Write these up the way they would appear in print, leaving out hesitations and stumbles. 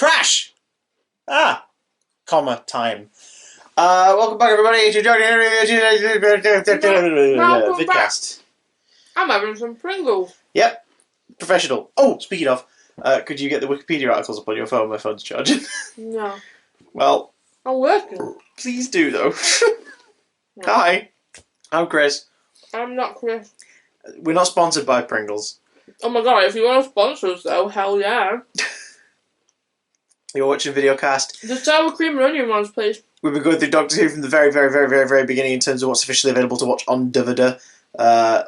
Crash! Time. Welcome back, everybody, to Vidcast. I'm having some Pringles. Yep, professional. Oh, speaking of, could you get the Wikipedia articles up on your phone? My phone's charging. No. Well, I'm working. please do, though. No. Hi, I'm Chris. I'm not Chris. We're not sponsored by Pringles. Oh my god, if you want to sponsor us though, hell yeah. You're watching Videocast. The sour cream and onion ones, please. We've been going through Doctor Who from the very beginning in terms of what's officially available to watch on DVD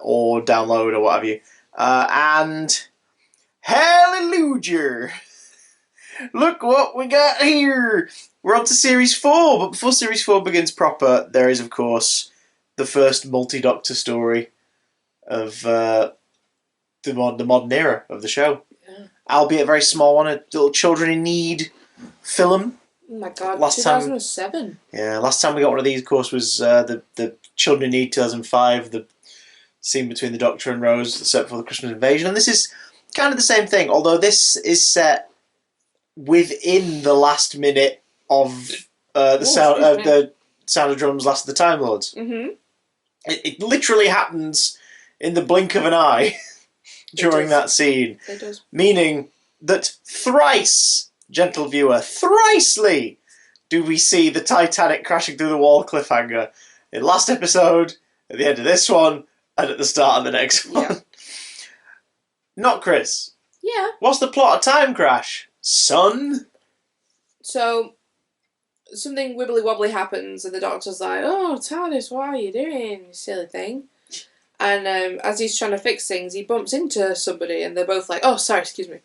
or download or what have you. And hallelujah! Look what we got here! We're on to Series 4, but before Series 4 begins proper, there is, of course, the first multi-Doctor story of the modern era of the show. Yeah. Albeit a very small one, a little Children in Need film. Oh my god, last 2007. Last time we got one of these, of course, was the Children in Need 2005, the scene between the Doctor and Rose set for the Christmas invasion. And this is kind of the same thing, although this is set within the last minute of the Sound of Drums, Last of the Time Lords. Mm-hmm. It literally happens in the blink of an eye during that scene. It does. Meaning that thrice, gentle viewer, thrisely do we see the Titanic crashing through the wall cliffhanger. In last episode, at the end of this one, and at the start of the next one. Yeah. Not Chris. Yeah. What's the plot of Time Crash? Son? So, something wibbly wobbly happens, and the Doctor's like, "Oh, TARDIS, what are you doing, you silly thing?" And as he's trying to fix things, he bumps into somebody, and they're both like, "Oh, sorry, excuse me."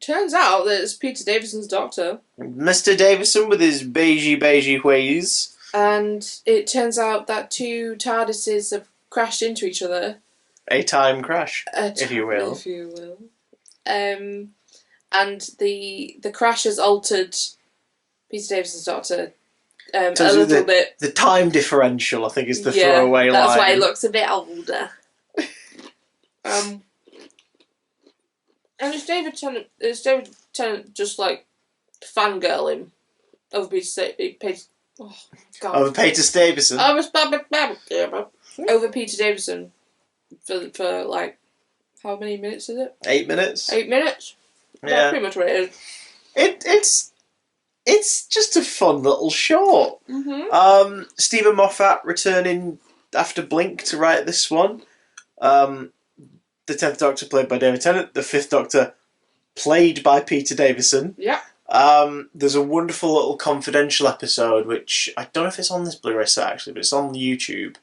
Turns out that it's Peter Davison's Doctor. Mr. Davison with his beigey ways. And it turns out that two TARDISes have crashed into each other. A time crash, if you will. If you will. And the crash has altered Peter Davison's Doctor a little bit. The time differential, I think, is the throwaway line. That's why he looks a bit older. And it's David Tennant just like fangirling over Peter. Oh God. Over Peter Davison. Over Peter Davison for like how many minutes is it? 8 minutes. 8 minutes. Yeah, that's pretty much what it is. It's just a fun little short. Mm-hmm. Stephen Moffat returning after Blink to write this one. The 10th Doctor played by David Tennant. The 5th Doctor played by Peter Davison. Yeah. There's a wonderful little confidential episode, which I don't know if it's on this Blu-ray set actually, but it's on YouTube,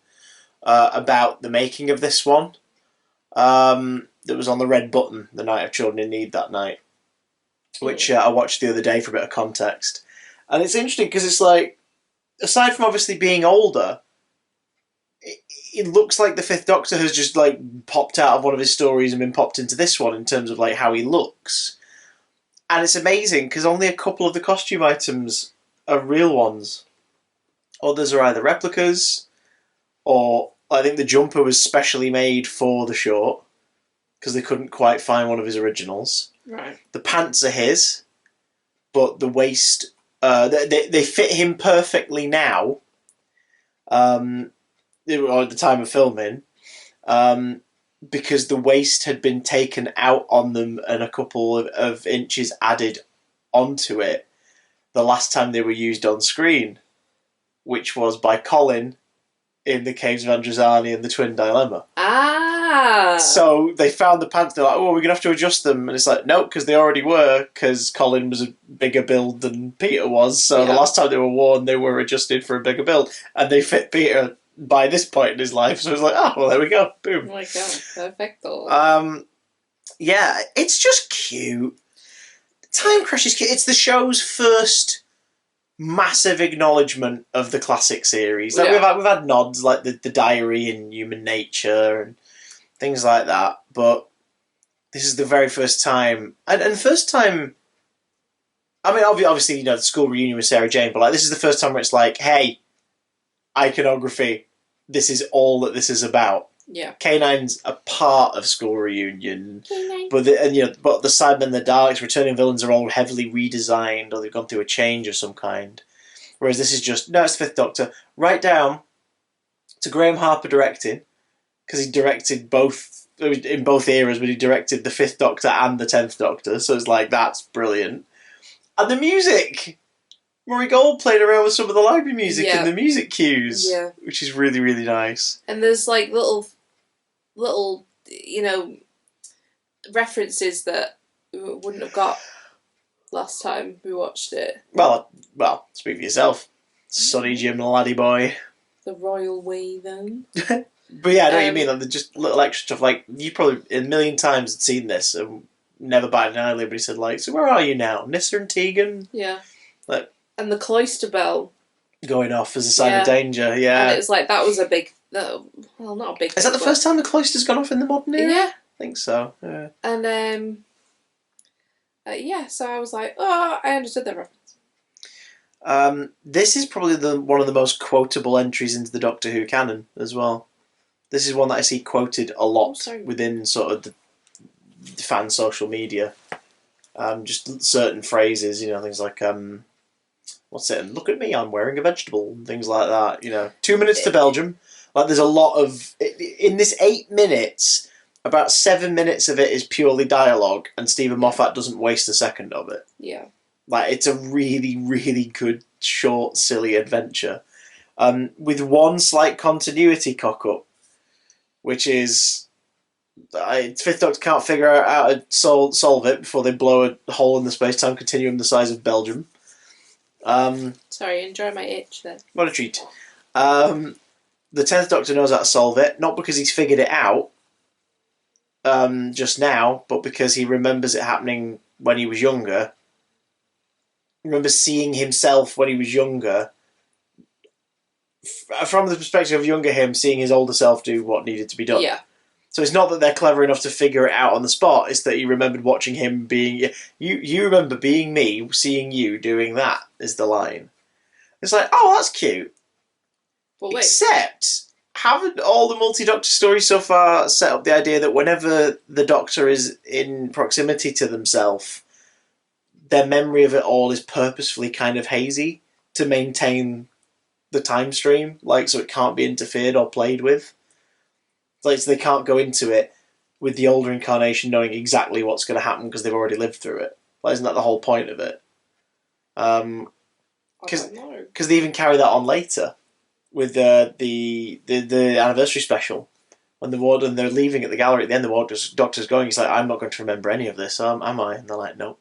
about the making of this one. That was on the Red Button, the night of Children in Need that night, which I watched the other day for a bit of context. And it's interesting because it's like, aside from obviously being older, it looks like the 5th Doctor has just like popped out of one of his stories and been popped into this one in terms of like how he looks. And it's amazing because only a couple of the costume items are real ones. Others are either replicas, or I think the jumper was specially made for the short because they couldn't quite find one of his originals. Right. The pants are his, but the waist, they fit him perfectly now, or at the time of filming, because the waist had been taken out on them and a couple of inches added onto it the last time they were used on screen, which was by Colin in the Caves of Androzani and the Twin Dilemma. Ah! So they found the pants, they're like, oh, we're going to have to adjust them. And it's like, no, because they already were, because Colin was a bigger build than Peter was. So the last time they were worn, they were adjusted for a bigger build. And they fit Peter by this point in his life. So it's like, oh, well, there we go. Boom. Oh my God, perfecto. Yeah, it's just cute. Time Crash is cute. It's the show's first massive acknowledgement of the classic series. Like, we've had nods like the Diary and Human Nature and things like that, but this is the very first time, and first time. I mean, obviously, the school reunion with Sarah Jane, but like this is the first time where it's like, hey, iconography. This is all that this is about. Yeah. K9's a part of School Reunion, K9. but the Cybermen and the Daleks, returning villains are all heavily redesigned, or they've gone through a change of some kind. Whereas this is just no, it's the Fifth Doctor. Right down to Graham Harper directing, because he directed both in both eras, but he directed the Fifth Doctor and the 10th Doctor, so it's like that's brilliant. And the music. Murray Gold played around with some of the library music and the music cues, which is really, really nice. And there's like little, references that we wouldn't have got last time we watched it. Well, speak for yourself. Sonny Jim, the laddie boy. The Royal Way, then. But yeah, I know what you mean. Like, just little extra stuff. Like, you probably a million times had seen this and never batted an eyelid, but he said, like, so where are you now? Nissa and Tegan? Yeah. Like, and the cloister bell. Going off as a sign of danger, yeah. And it's like, that was a big... not a big... Is that the first time the cloister's gone off in the modern era? Yeah. I think so, yeah. And, so I was like, oh, I understood that reference. This is probably one of the most quotable entries into the Doctor Who canon as well. This is one that I see quoted a lot within sort of the fan social media. Just certain phrases, things like, what's it? Look at me, I'm wearing a vegetable, and things like that. 2 minutes to Belgium. Like, there's a lot of... In this 8 minutes, about 7 minutes of it is purely dialogue, and Stephen Moffat doesn't waste a second of it. Yeah. Like, it's a really, really good, short, silly adventure. With one slight continuity cock-up, which is... Fifth Doctor can't figure out how to solve it before they blow a hole in the space-time continuum the size of Belgium. Sorry, enjoy my itch then. What a treat. The 10th Doctor knows how to solve it, not because he's figured it out just now, but because he remembers it happening when he was younger. He remembers seeing himself when he was younger. From the perspective of younger him, seeing his older self do what needed to be done. Yeah. So it's not that they're clever enough to figure it out on the spot, it's that he remembered watching him being... You remember being me, seeing you doing that, is the line. It's like, oh, that's cute. But wait. Except, haven't all the multi-Doctor stories so far set up the idea that whenever the Doctor is in proximity to themselves, their memory of it all is purposefully kind of hazy to maintain the time stream, so it can't be interfered or played with? So they can't go into it with the older incarnation knowing exactly what's going to happen because they've already lived through it. Isn't that the whole point of it? Because they even carry that on later with the anniversary special when they're leaving at the gallery at the end. The Doctor's going. He's like, I'm not going to remember any of this, am I? And they're like, no,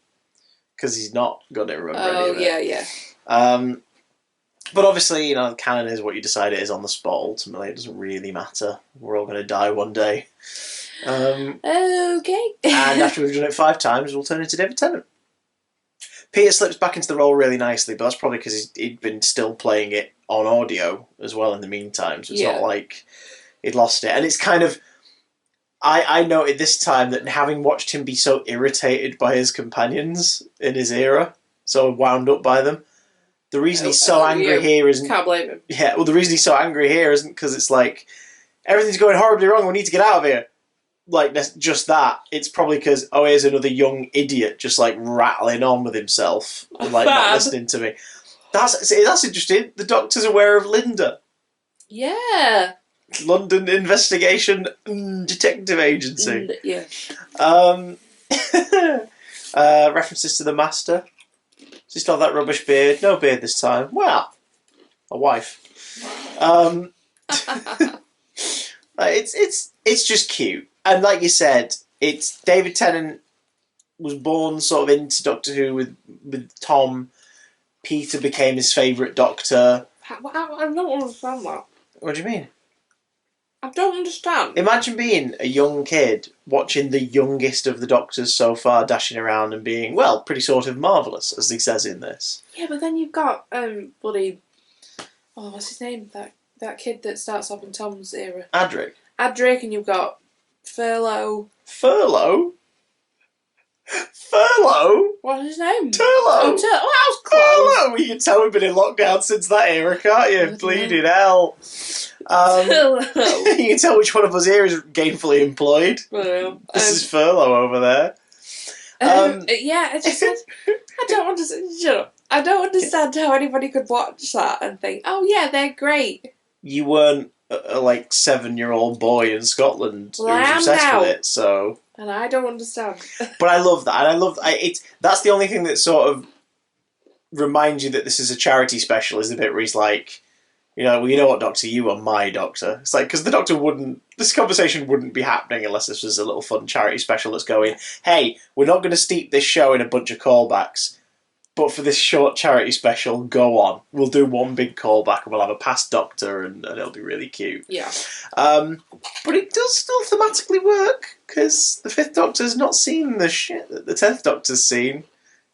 because he's not going to remember any of it. Yeah. But obviously, canon is what you decide it is on the spot. Ultimately, it doesn't really matter. We're all going to die one day. Okay. And after we've done it 5 times, we'll turn into David Tennant. Peter slips back into the role really nicely, but that's probably because he'd been still playing it on audio as well in the meantime. So it's not like he'd lost it. And it's kind of... I noted this time that having watched him be so irritated by his companions in his era, so wound up by them, the reason he's so angry here isn't... Can't blame him. Yeah, well, the reason he's so angry here isn't because it's like, everything's going horribly wrong, we need to get out of here. Just that. It's probably because, here's another young idiot just, rattling on with himself and, not listening to me. That's interesting. The Doctor's aware of Linda. Yeah. London Investigation Detective Agency. Yeah. References to the Master. She still have that rubbish beard. No beard this time. Well, a wife. It's just cute. And like you said, it's David Tennant was born sort of into Doctor Who with Tom. Peter became his favourite Doctor. I don't understand that. What do you mean? I don't understand. Imagine being a young kid watching the youngest of the Doctors so far dashing around and being, pretty sort of marvellous, as he says in this. Yeah, but then you've got bloody... Oh, what's his name? That kid that starts off in Tom's era. Adric, and you've got Furlough. Furlough? Furlough? What's his name? Turlo. Oh, that was close. Furlough. You can tell we've been in lockdown since that era, can't you? Okay. Bleeding hell. Turlo. You can tell which one of us here is gainfully employed. This is Furlough over there. Yeah, I just I don't understand. Shut up. I don't understand how anybody could watch that and think, "Oh yeah, they're great." You weren't a 7-year-old boy in Scotland Well, who I was am obsessed now. with it, so. And I don't understand. But I love that, and that's the only thing that sort of reminds you that this is a charity special. Is the bit where he's like, well, you know what, Doctor, you are my doctor. It's like, because the Doctor this conversation wouldn't be happening unless this was a little fun charity special that's going, hey, we're not going to steep this show in a bunch of callbacks, but for this short charity special, go on. We'll do one big callback and we'll have a past Doctor and it'll be really cute. Yeah. But it does still thematically work, because the 5th Doctor's not seen the shit that the 10th Doctor's seen.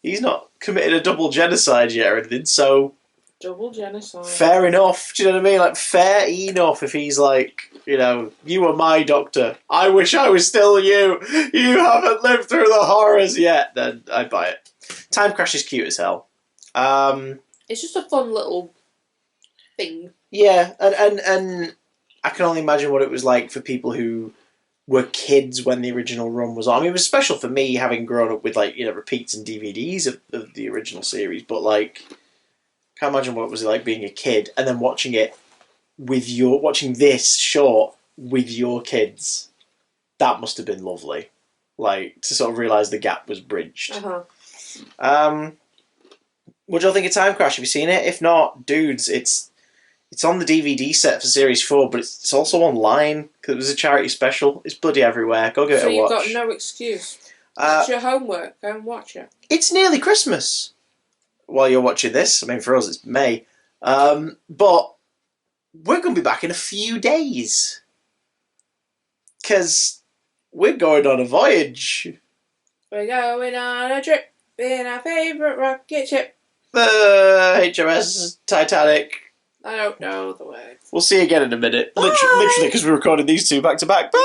He's not committed a double genocide yet or anything, so... Double genocide. Fair enough, do you know what I mean? Fair enough if he's like, you are my Doctor. I wish I was still you. You haven't lived through the horrors yet. Then I'd buy it. Time Crash is cute as hell. It's just a fun little thing. Yeah, and I can only imagine what it was like for people who were kids when the original run was on. I mean, it was special for me having grown up with repeats and DVDs of the original series, but can't imagine what it was like being a kid and then watching it watching this short with your kids. That must have been lovely. To sort of realise the gap was bridged. Uh-huh. What do you think of Time Crash? Have you seen it? If not, dudes, it's on the DVD set for Series 4, but it's also online because it was a charity special. It's bloody everywhere. Go give it a watch. So you've got no excuse. That's your homework. Go and watch it. It's nearly Christmas while you're watching this. I mean, for us, it's May. But we're going to be back in a few days because we're going on a voyage. We're going on a trip in our favourite rocket ship. The HMS Titanic. I don't know the words. We'll see you again in a minute. Bye. Literally, because we're recording these two back to back. Bye!